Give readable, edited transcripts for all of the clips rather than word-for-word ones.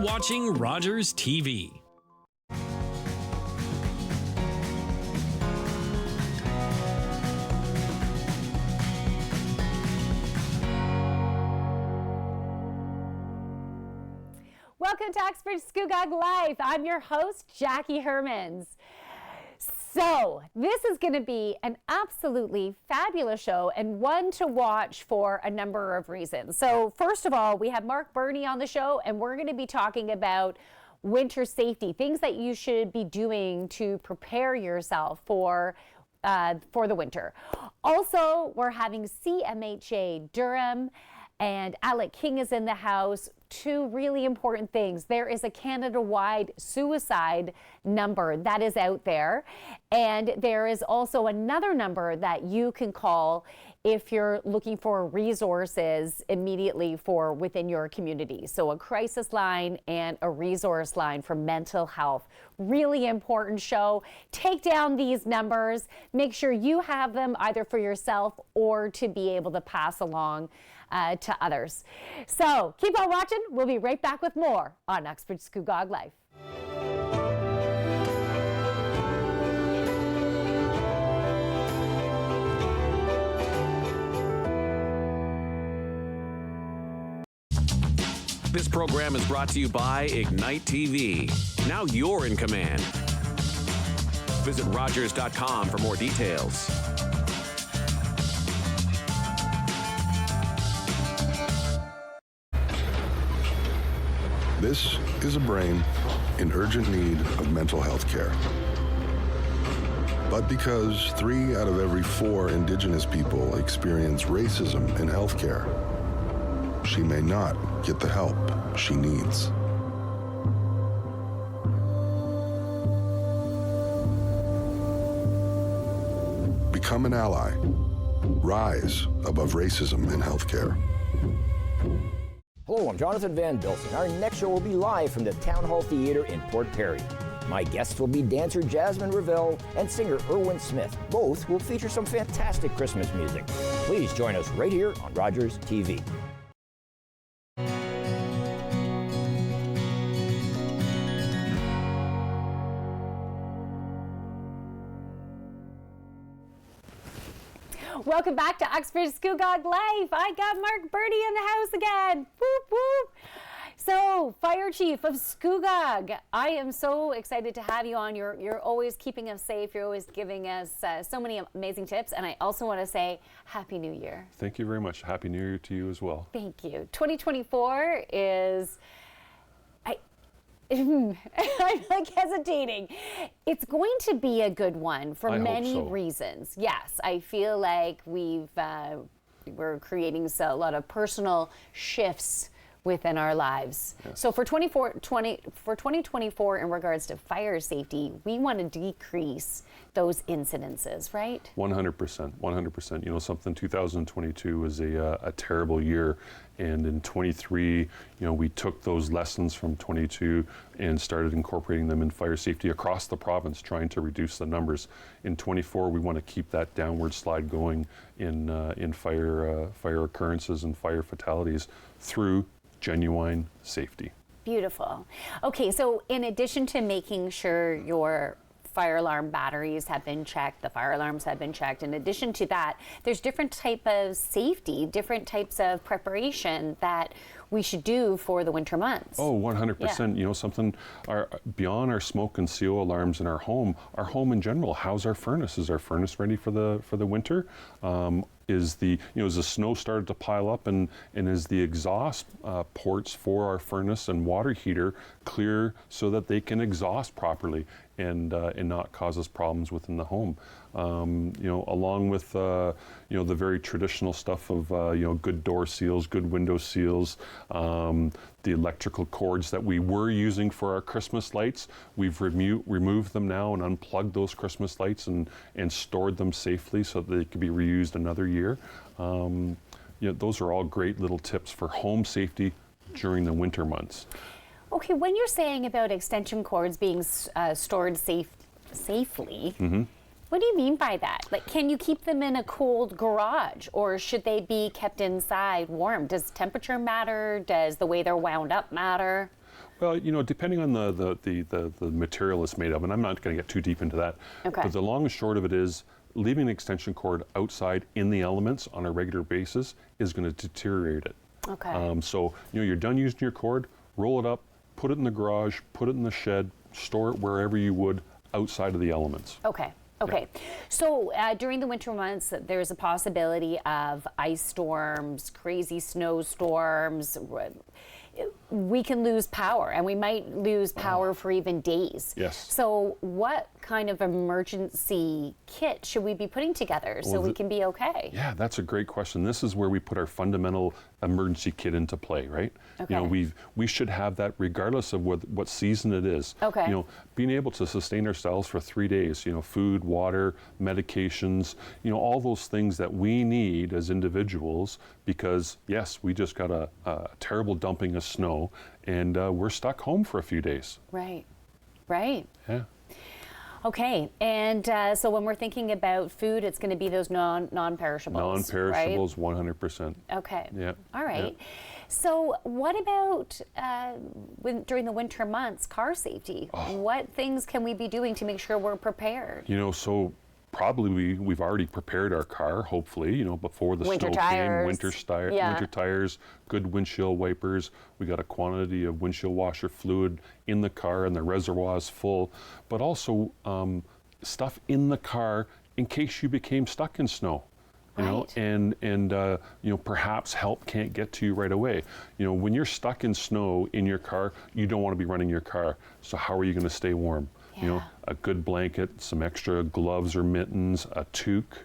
watching Rogers TV. Welcome to Uxbridge Scugog Life. I'm your host, Jackie Hermans. So this is going to be an absolutely fabulous show and one to watch for a number of reasons. So first of all, we have Mark Burney on the show, and we're going to be talking about winter safety, things that you should be doing to prepare yourself for the winter. Also, we're having CMHA Durham, and Alec King is in the house. Two really important things. There is a Canada-wide suicide number that is out there, and there is also another number that you can call if you're looking for resources immediately for within your community. So a crisis line and a resource line for mental health. Really important show. Take down these numbers. Make sure you have them either for yourself or to be able to pass along to others. So keep on watching. We'll be right back with more on Uxbridge Scugog Life. This program is brought to you by Ignite TV. Now you're in command. Visit Rogers.com for more details. This is a brain in urgent need of mental health care. But because 3 out of every 4 Indigenous people experience racism in healthcare, she may not get the help she needs. Become an ally. Rise above racism in healthcare. Hello, I'm Jonathan Van Bilsen. Our next show will be live from the Town Hall Theatre in Port Perry. My guests will be dancer Jasmine Revelle and singer Erwin Smith. Both will feature some fantastic Christmas music. Please join us right here on Rogers TV. Welcome back to Uxbridge Scugog Life. I got Mark Burney in the house again. Whoop, whoop. So, Fire Chief of Scugog, I am so excited to have you on. You're always keeping us safe. You're always giving us so many amazing tips. And I also want to say Happy New Year. Thank you very much. Happy New Year to you as well. Thank you. 2024 is... I'm like hesitating. It's going to be a good one for many reasons. Yes, I feel like we're creating a lot of personal shifts within our lives. Yes. So for 2024 in regards to fire safety, we want to decrease those incidences, right? 100%, 100%. You know, 2022 was a terrible year. And in 23, we took those lessons from 22 and started incorporating them in fire safety across the province, trying to reduce the numbers. In 24, we want to keep that downward slide going in fire occurrences and fire fatalities through genuine safety. Beautiful. Okay, so in addition to making sure your fire alarm batteries have been checked, the fire alarms have been checked. In addition to that, there's different type of safety, different types of preparation that we should do for the winter months. Oh, 100%. Yeah. Something beyond our smoke and CO alarms in our home in general. How's our furnace? Is our furnace ready for the winter? Is the snow started to pile up and is the exhaust ports for our furnace and water heater clear so that they can exhaust properly and not cause us problems within the home? Along with the very traditional stuff of good door seals, good window seals, the electrical cords that we were using for our Christmas lights. We've removed them now and unplugged those Christmas lights and stored them safely so that they could be reused another year. Those are all great little tips for home safety during the winter months. Okay, when you're saying about extension cords being stored safely, mm-hmm. What do you mean by that? Like, can you keep them in a cold garage, or should they be kept inside warm? Does temperature matter? Does the way they're wound up matter? Well, depending on the material it's made of, and I'm not going to get too deep into that. Okay. But the long and short of it is, leaving an extension cord outside in the elements on a regular basis is going to deteriorate it. Okay. So you're done using your cord, roll it up, put it in the garage, put it in the shed, store it wherever you would outside of the elements. Okay. Okay. So during the winter months, there's a possibility of ice storms, crazy snowstorms. We can lose power, and we might lose power for even days. Yes. So what kind of emergency kit should we be putting together so we can be okay? Yeah, that's a great question. This is where we put our fundamental emergency kit into play, right? Okay. We should have that regardless of what season it is. Okay. Being able to sustain ourselves for 3 days, food, water, medications, all those things that we need as individuals, because yes, we just got a terrible dumping of snow, and we're stuck home for a few days. Right. Right. Yeah. Okay, and so when we're thinking about food, it's going to be those non-perishables. Non-perishables, 100%. Okay. Yeah. All right. Yeah. So what about during the winter months, car safety? What things can we be doing to make sure we're prepared? So probably we've already prepared our car, hopefully, before the Winter snow tires. came. Winter tires, good windshield wipers. We got a quantity of windshield washer fluid in the car, and the reservoir is full. But also stuff in the car in case you became stuck in snow. And perhaps help can't get to you right away. When you're stuck in snow in your car, you don't want to be running your car. So how are you going to stay warm? Yeah. A good blanket, some extra gloves or mittens, a toque,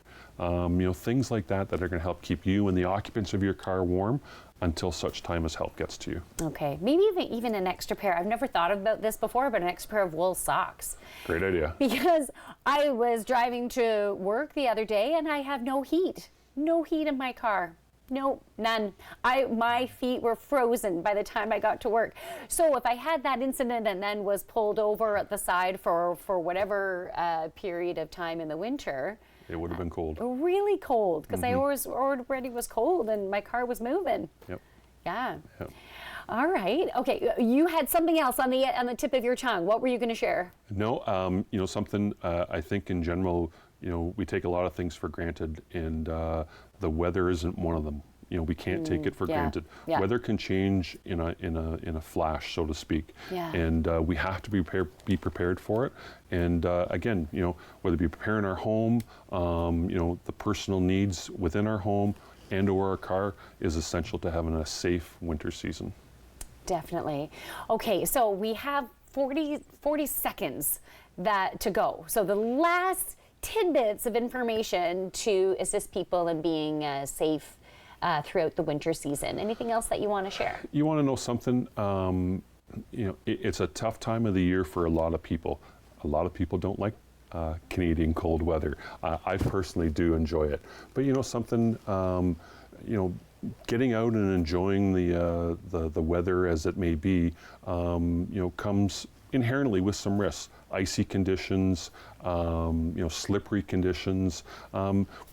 things like that are going to help keep you and the occupants of your car warm until such time as help gets to you. Okay, maybe even an extra pair. I've never thought about this before, but an extra pair of wool socks. Great idea. Because I was driving to work the other day and I have no heat. No heat in my car. No, none. My feet were frozen by the time I got to work. So if I had that incident and then was pulled over at the side for whatever period of time in the winter, it would have been cold. Really cold, because I already was cold and my car was moving. Yep. Yeah. Yep. All right. Okay. You had something else on the tip of your tongue. What were you going to share? No. Something I think in general, we take a lot of things for granted, and the weather isn't one of them. We can't take it for granted. Yeah. Weather can change in a flash, so to speak. Yeah. And we have to be prepared for it. And again, whether it be preparing our home, the personal needs within our home and/or our car is essential to having a safe winter season. Definitely. Okay, so we have 40 seconds to go. So the last tidbits of information to assist people in being safe throughout the winter season. Anything else that you want to share? You want to know something? It's a tough time of the year for a lot of people. A lot of people don't like Canadian cold weather. I personally do enjoy it. But something, getting out and enjoying the weather as it may be, comes inherently with some risks. Icy conditions, slippery conditions.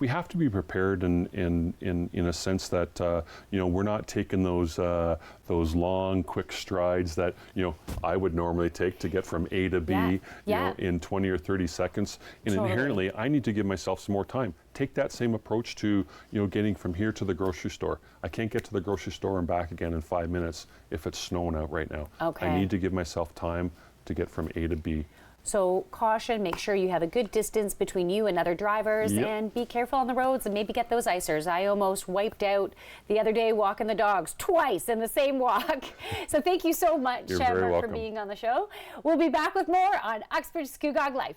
We have to be prepared in a sense that we're not taking those long, quick strides that I would normally take to get from A to B, in 20 or 30 seconds. And inherently, I need to give myself some more time. Take that same approach to getting from here to the grocery store. I can't get to the grocery store and back again in 5 minutes if it's snowing out right now. Okay. I need to give myself time to get from A to B. So caution, make sure you have a good distance between you and other drivers, and be careful on the roads and maybe get those icers. I almost wiped out the other day walking the dogs twice in the same walk. So thank you so much, Mark, for being on the show. We'll be back with more on Uxbridge Scugog Life.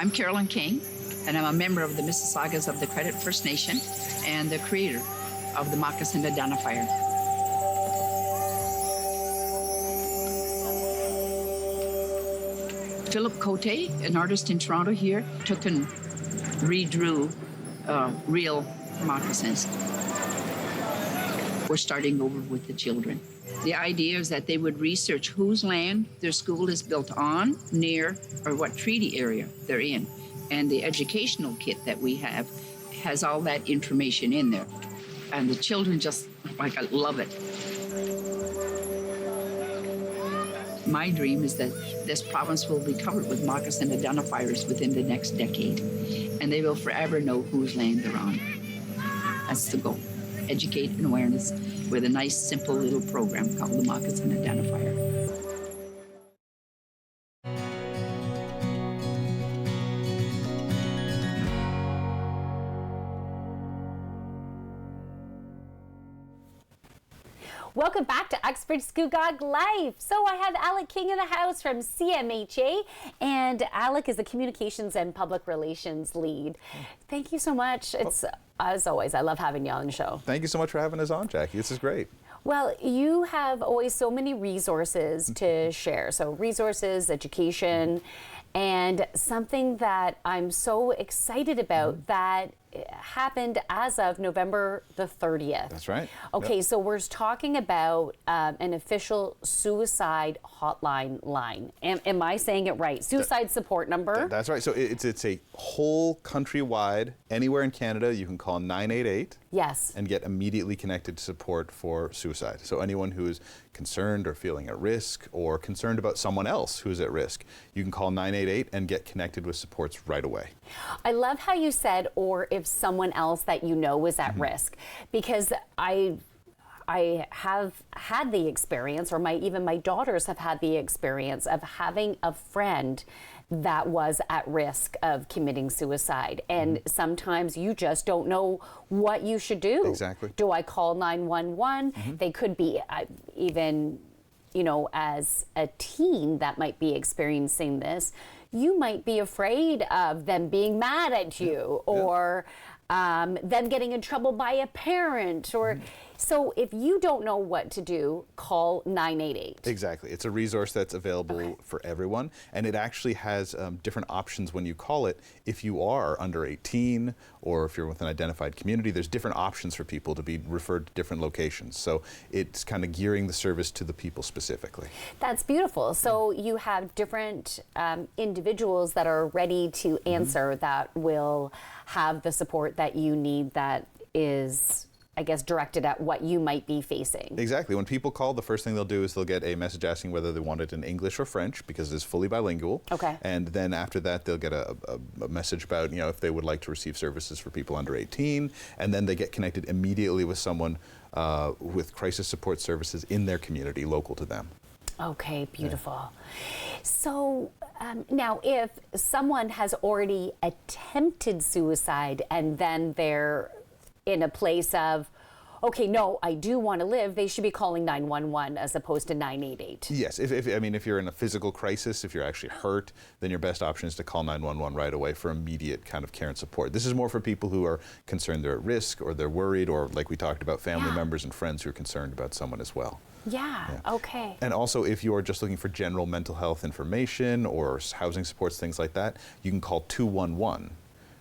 I'm Carolyn King, and I'm a member of the Mississaugas of the Credit First Nation and the creator of the Moccasin Identifier. Philip Cote, an artist in Toronto here, took and redrew real moccasins. We're starting over with the children. The idea is that they would research whose land their school is built on, near, or what treaty area they're in. And the educational kit that we have has all that information in there. And the children just, love it. My dream is that this province will be covered with moccasin identifiers within the next decade, and they will forever know whose land they're on. That's the goal. Educate and awareness with a nice, simple little program called the Moccasin Identifier. Welcome back to Uxbridge Scugog Life. So I have Alec King in the house from CMHA, and Alec is the Communications and Public Relations Lead. Thank you so much. It's, as always, I love having you on the show. Thank you so much for having us on, Jackie. This is great. Well, you have always so many resources to share. So resources, education, and something that I'm so excited about that happened as of November the 30th. That's right. Okay, Yep. so we're talking about an official suicide hotline line. Am I saying it right? Suicide support number? That's right. So it's a whole countrywide, anywhere in Canada, you can call 988 Yes. and get immediately connected to support for suicide. So anyone who is concerned or feeling at risk or concerned about someone else who's at risk, you can call 988 and get connected with supports right away. I love how you said, or if someone else that you know is at risk, because I have had the experience, or even my daughters have had the experience of having a friend that was at risk of committing suicide. And sometimes you just don't know what you should do. Exactly. Do I call 911? They could be even, as a teen that might be experiencing this, you might be afraid of them being mad at you, or them getting in trouble by a parent, or so if you don't know what to do, call 988. Exactly. It's a resource that's available for everyone, and it actually has different options when you call it. If you are under 18 or if you're with an identified community, there's different options for people to be referred to different locations. So it's kind of gearing the service to the people specifically. That's beautiful. So you have different individuals that are ready to answer that will have the support that you need that is, I guess, directed at what you might be facing. Exactly. When people call, the first thing they'll do is they'll get a message asking whether they want it in English or French, because it's fully bilingual. Okay. And then after that, they'll get a message about, if they would like to receive services for people under 18. And then they get connected immediately with someone with crisis support services in their community, local to them. Okay, beautiful. So now if someone has already attempted suicide and then they're in a place of, okay, no, I do want to live, they should be calling 911 as opposed to 988. Yes, if you're in a physical crisis, if you're actually hurt, then your best option is to call 911 right away for immediate kind of care and support. This is more for people who are concerned they're at risk, or they're worried, or like we talked about, family members and friends who are concerned about someone as well. Yeah, okay. And also, if you're just looking for general mental health information or housing supports, things like that, you can call 211.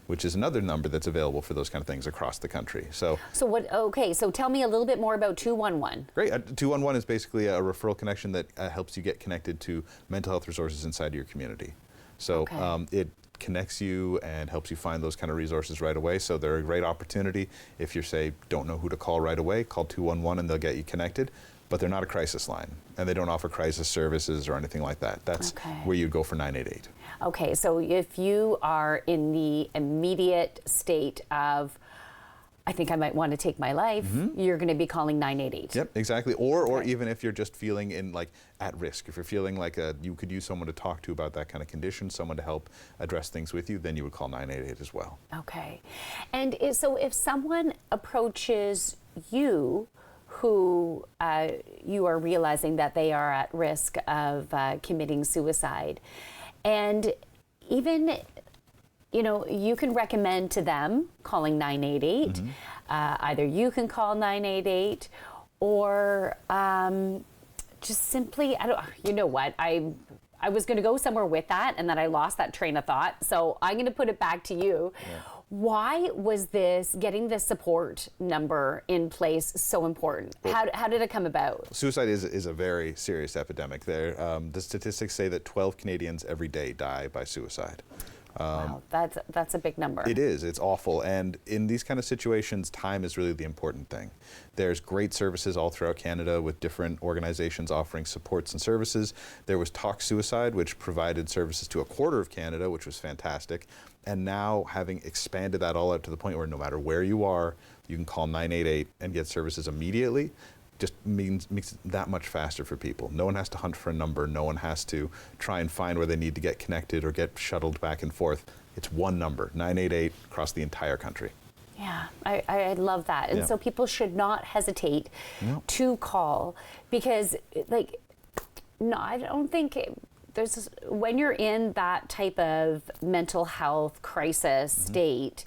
Which is another number that's available for those kind of things across the country. So tell me a little bit more about 211. Great. 211 is basically a referral connection that helps you get connected to mental health resources inside your community. So it connects you and helps you find those kind of resources right away. So they're a great opportunity. If you don't know who to call right away, call 211 and they'll get you connected. But they're not a crisis line, and they don't offer crisis services or anything like that. That's where you'd go for 988. Okay, so if you are in the immediate state of, I think I might want to take my life, you're going to be calling 988. Yep, exactly. Or even if you're just feeling at risk, if you're feeling like you could use someone to talk to about that kind of condition, someone to help address things with you, then you would call 988 as well. Okay. And so if someone approaches you, who you are realizing that they are at risk of committing suicide, and even you can recommend to them calling 988. Either you can call 988 or just simply, you know what, I was going to go somewhere with that, and then I lost that train of thought, so I'm going to put it back to you. Why was getting this support number in place so important? How did it come about? Suicide is a very serious epidemic. The statistics say that 12 Canadians every day die by suicide. Wow, that's a big number. It is. It's awful. And in these kind of situations, time is really the important thing. There's great services all throughout Canada with different organizations offering supports and services. There was Talk Suicide, which provided services to a quarter of Canada, which was fantastic. And now, having expanded that all out to the point where no matter where you are, you can call 988 and get services immediately, just makes it that much faster for people. No one has to hunt for a number. No one has to try and find where they need to get connected or get shuttled back and forth. It's one number, 988, across the entire country. Yeah, I love that. And so people should not hesitate to call, because I don't think when you're in that type of mental health crisis state,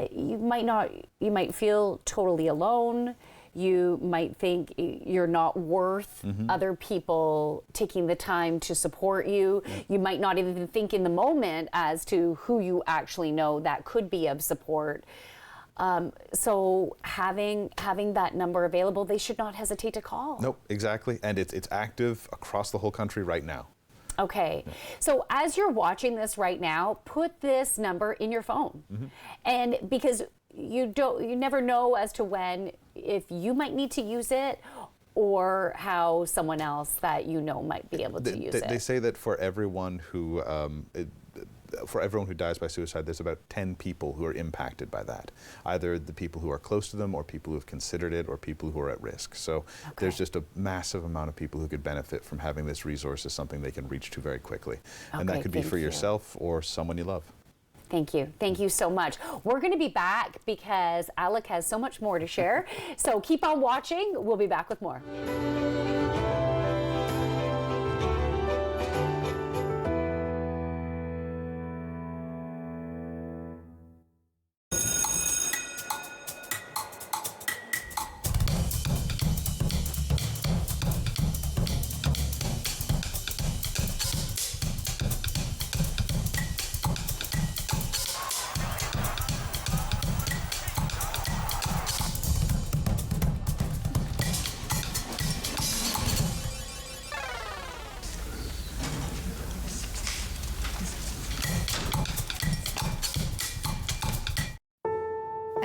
you might feel totally alone. You might think you're not worth other people taking the time to support you. You might not even think in the moment as to who you actually know that could be of support. So having that number available, they should not hesitate to call. Nope, exactly. And it's active across the whole country right now. Okay, so as you're watching this right now, put this number in your phone, and because you never know as to if you might need to use it, or how someone else that you know might be able to use it. They say that for everyone who dies by suicide, there's about 10 people who are impacted by that. Either the people who are close to them, or people who have considered it, or people who are at risk. So there's just a massive amount of people who could benefit from having this resource as something they can reach to very quickly. And that could be for yourself or someone you love. Thank you. Thank you so much. We're going to be back because Alec has so much more to share. So keep on watching. We'll be back with more.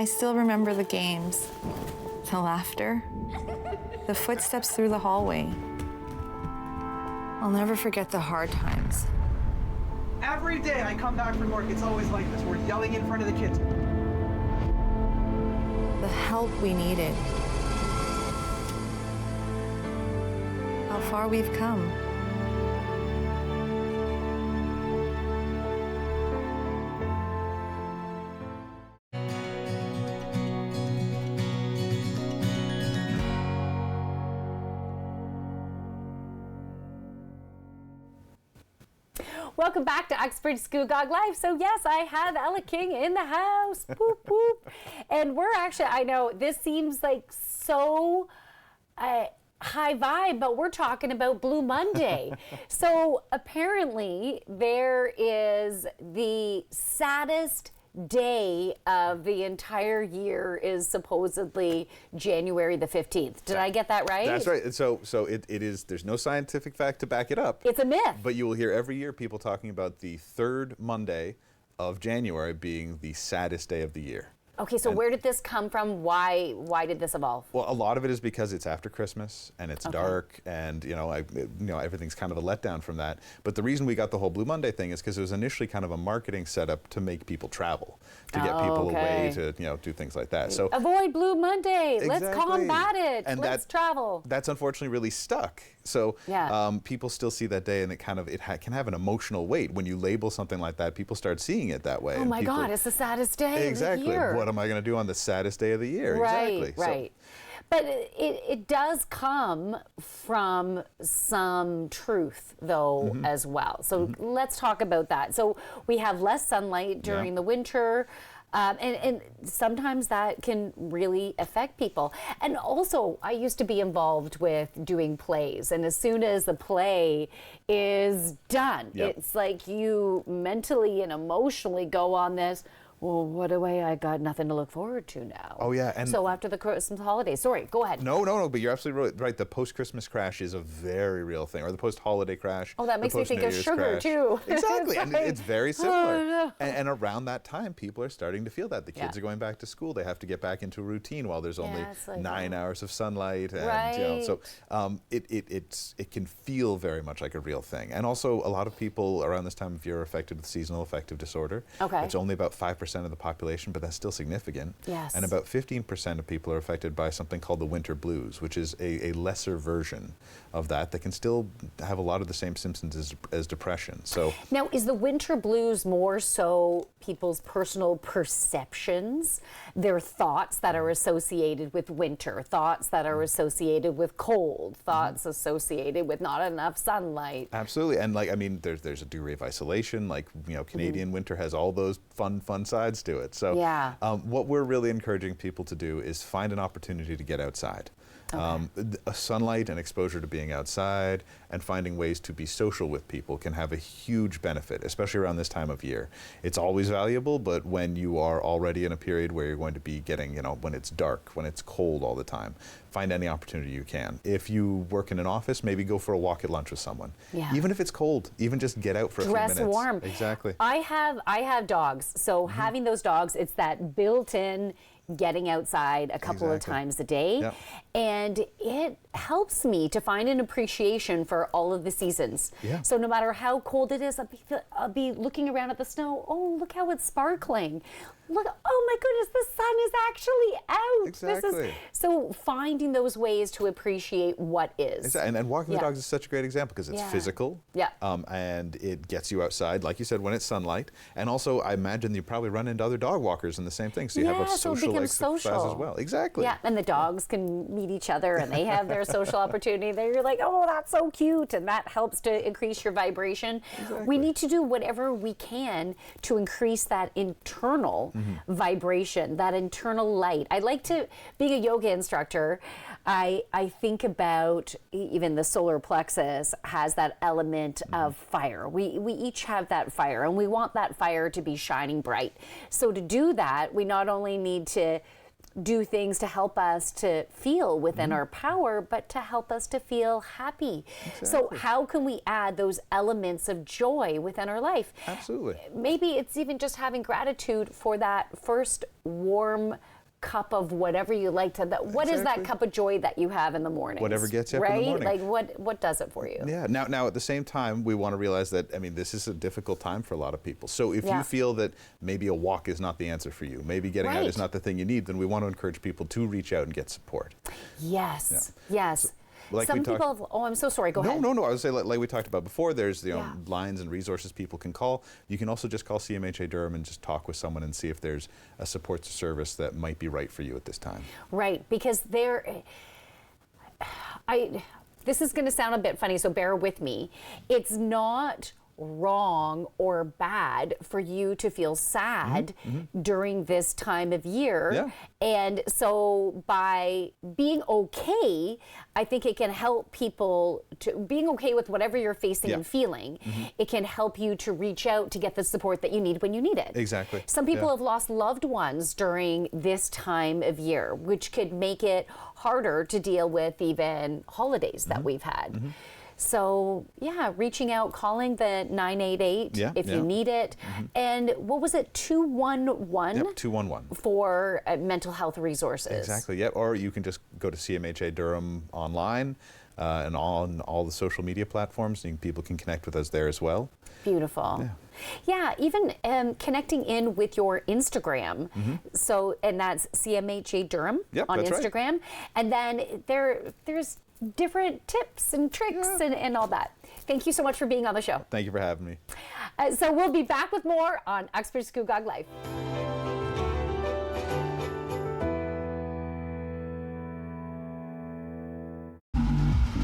I still remember the games, the laughter, the footsteps through the hallway. I'll never forget the hard times. Every day I come back from work, it's always like this. We're yelling in front of the kids. The help we needed. How far we've come. Welcome back to Uxbridge Scugog Life. So yes, I have Ella King in the house. Boop, boop. And we're actually, I know this seems like so high vibe, but we're talking about Blue Monday. So apparently there is the saddest day of the entire year is supposedly January the 15th. Did I get that right? That's right. So it is, there's no scientific fact to back it up. It's a myth. But you will hear every year people talking about the third Monday of January being the saddest day of the year. Okay, so where did this come from? Why did this evolve? Well, a lot of it is because it's after Christmas and it's dark, and everything's kind of a letdown from that. But the reason we got the whole Blue Monday thing is because it was initially kind of a marketing setup to make people travel, to get people away, to do things like that. So avoid Blue Monday. Exactly. Let's combat it. And let's travel. That's unfortunately really stuck. So people still see that day, and it can have an emotional weight. When you label something like that, people start seeing it that way. Oh my God, it's the saddest day of the year. What am I going to do on the saddest day of the year? Right, exactly. Right. But it does come from some truth, though, as well. So let's talk about that. So we have less sunlight during the winter. And sometimes that can really affect people. And also, I used to be involved with doing plays. And as soon as the play is done, it's like you mentally and emotionally go on this well, what do I got nothing to look forward to now. Oh, yeah. And so after the Christmas holidays, sorry, go ahead. No, but you're absolutely right. The post-Christmas crash is a very real thing, or the post-holiday crash. Oh, that makes me think of sugar, too. Exactly, and it's very similar. Oh, no. And around that time, people are starting to feel that. The kids are going back to school. They have to get back into a routine while there's only like 9 hours of sunlight. And, right. So it can feel very much like a real thing. And also, a lot of people around this time of year are affected with seasonal affective disorder. Okay. It's only about 5% of the population, but that's still significant. Yes. And about 15% of people are affected by something called the winter blues, which is a lesser version of that can still have a lot of the same symptoms as depression. So now, is the winter blues more so people's personal perceptions, their thoughts that are associated with winter, thoughts that are associated with cold, thoughts associated with not enough sunlight? Absolutely, and there's a degree of isolation. Canadian winter has all those fun sides to it. So what we're really encouraging people to do is find an opportunity to get outside. Sunlight and exposure to being outside and finding ways to be social with people can have a huge benefit, especially around this time of year. It's always valuable, but when you are already in a period where you're going to be getting, when it's dark, when it's cold all the time, find any opportunity you can. If you work in an office, maybe go for a walk at lunch with someone. Yeah. Even if it's cold, even just get out for a few minutes. Dress warm. Exactly. I have dogs, so having those dogs, it's that built-in getting outside a couple of times a day. Yep. And it helps me to find an appreciation for all of the seasons. Yeah. So no matter how cold it is, I'll be looking around at the snow. Oh, look how it's sparkling. Look, oh my goodness, the sun is actually out. Exactly. So finding those ways to appreciate what is. Exactly. And walking the dogs is such a great example because it's physical. Yeah. And it gets you outside, like you said, when it's sunlight. And also, I imagine you probably run into other dog walkers and the same thing. So you have a social exercise as well. Exactly. Yeah, and the dogs can meet each other and they have their social opportunity. You're like, oh, that's so cute. And that helps to increase your vibration. Exactly. We need to do whatever we can to increase that internal vibration, that internal light. I like to, being a yoga instructor, I think about even the solar plexus has that element of fire. We each have that fire and we want that fire to be shining bright. So to do that, we not only need to do things to help us to feel within our power, but to help us to feel happy. Exactly. So how can we add those elements of joy within our life? Absolutely. Maybe it's even just having gratitude for that first warm cup of whatever you like to. What is that cup of joy that you have in the morning? Whatever gets you up right? in the morning. Like what does it for you? Yeah. Now at the same time, we want to realize that this is a difficult time for a lot of people. So if you feel that maybe a walk is not the answer for you, maybe getting out is not the thing you need, then we want to encourage people to reach out and get support. Yes. Yes. So, like some people have, I'm so sorry, go ahead. No, I would say like we talked about before, there's lines and resources people can call. You can also just call CMHA Durham and just talk with someone and see if there's a support service that might be right for you at this time. Right, because this is going to sound a bit funny, so bear with me. It's not wrong or bad for you to feel sad during this time of year. Yeah. And so by being okay, I think it can help people to being okay with whatever you're facing and feeling. It can help you to reach out to get the support that you need when you need it. Exactly. Some people have lost loved ones during this time of year, which could make it harder to deal with even holidays that we've had. So, reaching out, calling the 988 if you need it. And what was it, 211? Yep, 211. For mental health resources. Exactly, yep. Or you can just go to CMHA Durham online and on all the social media platforms. And people can connect with us there as well. Beautiful. Yeah, even connecting in with your Instagram. So, and that's CMHA Durham on Instagram. Right. And then there's different tips and tricks and all that. Thank you so much for being on the show. Thank you for having me. So we'll be back with more on Uxbridge Scugog Life.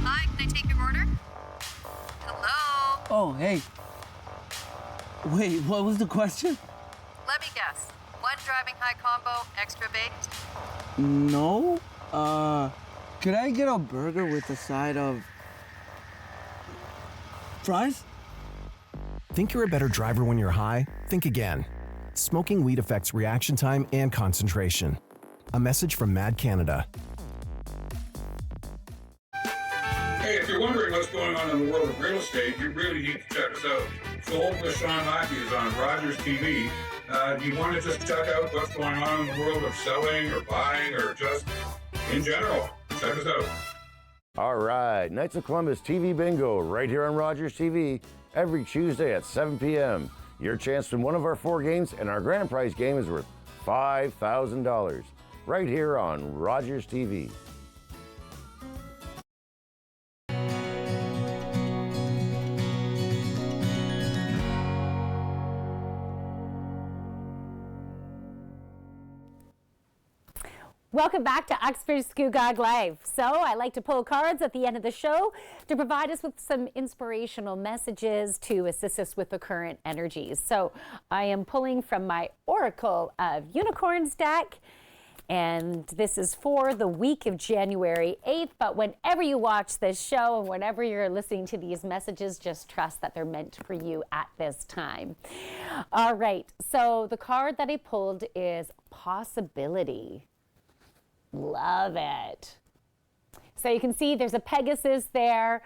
Hi, can I take your order? Hello? Oh, hey. Wait, what was the question? Let me guess. One driving high combo, extra baked? No. Could I get a burger with a side of fries? Think you're a better driver when you're high? Think again. Smoking weed affects reaction time and concentration. A message from Mad Canada. Hey, if you're wondering what's going on in the world of real estate, you really need to check us out. Sold with Sean Lackey is on Rogers TV. Do you want to just check out what's going on in the world of selling or buying or just in general? Check us out. All right, Knights of Columbus TV Bingo right here on Rogers TV every Tuesday at 7 p.m. Your chance to win one of our 4 games, and our grand prize game is worth $5,000 right here on Rogers TV. Welcome back to Uxbridge Scugog Life. So I like to pull cards at the end of the show to provide us with some inspirational messages to assist us with the current energies. So I am pulling from my Oracle of Unicorns deck, and this is for the week of January 8th. But whenever you watch this show and whenever you're listening to these messages, just trust that they're meant for you at this time. All right, so the card that I pulled is Possibility. Love it. So you can see there's a Pegasus there.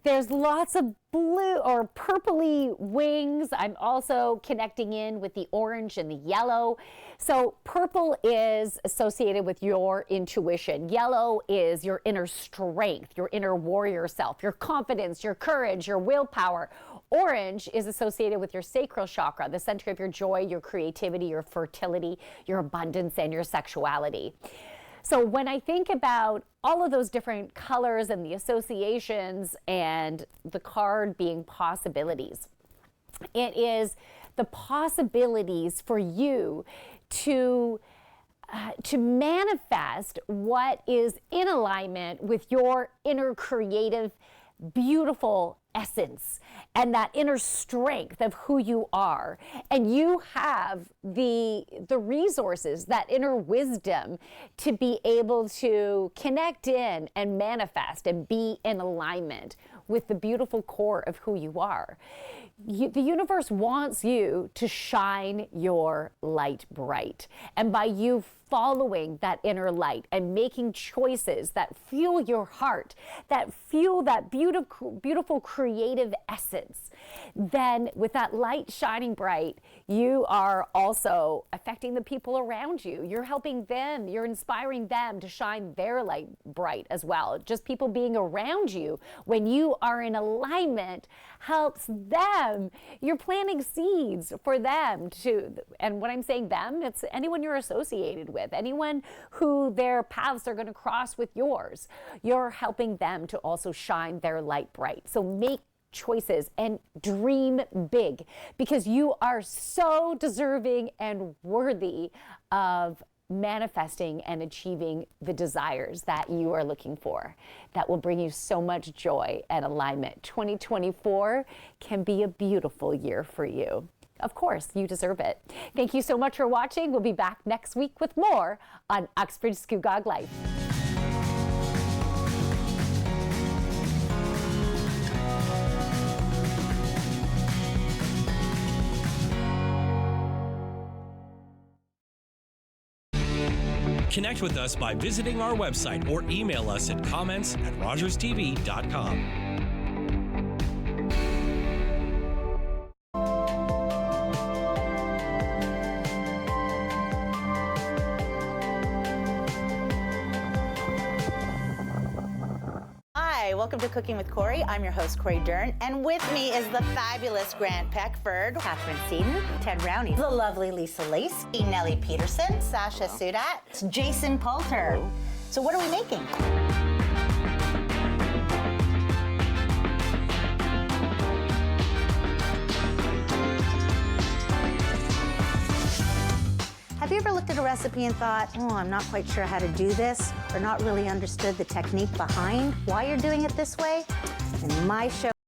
There's lots of blue or purpley wings. I'm also connecting in with the orange and the yellow. So purple is associated with your intuition. Yellow is your inner strength, your inner warrior self, your confidence, your courage, your willpower. Orange is associated with your sacral chakra, the center of your joy, your creativity, your fertility, your abundance, and your sexuality. So when I think about all of those different colors and the associations and the card being possibilities, it is the possibilities for you to manifest what is in alignment with your inner creative, beautiful essence and that inner strength of who you are. And you have the resources, that inner wisdom to be able to connect in and manifest and be in alignment with the beautiful core of who you are. The universe wants you to shine your light bright. And by you following that inner light and making choices that fuel your heart, that fuel that beautiful creative essence, then with that light shining bright, you are also affecting the people around you. You're helping them, you're inspiring them to shine their light bright as well. Just people being around you when you are in alignment helps them. You're planting seeds for them to, and when I'm saying them, it's anyone you're associated with, anyone who their paths are going to cross with yours. You're helping them to also shine their light bright. So make choices and dream big, because you are so deserving and worthy of manifesting and achieving the desires that you are looking for. That will bring you so much joy and alignment. 2024 can be a beautiful year for you. Of course, you deserve it. Thank you so much for watching. We'll be back next week with more on Uxbridge Scugog Life. Connect with us by visiting our website or email us at comments@rogerstv.com. Hi, welcome to Cooking with Corey. I'm your host, Corey Dern, and with me is the fabulous Grant Peckford, Catherine Seaton, Ted Rowney, the lovely Lisa Lace, Nellie Peterson, Sasha Sudat, Jason Poulter. So what are we making? Have you ever looked at a recipe and thought, oh, I'm not quite sure how to do this, or not really understood the technique behind why you're doing it this way? In my show,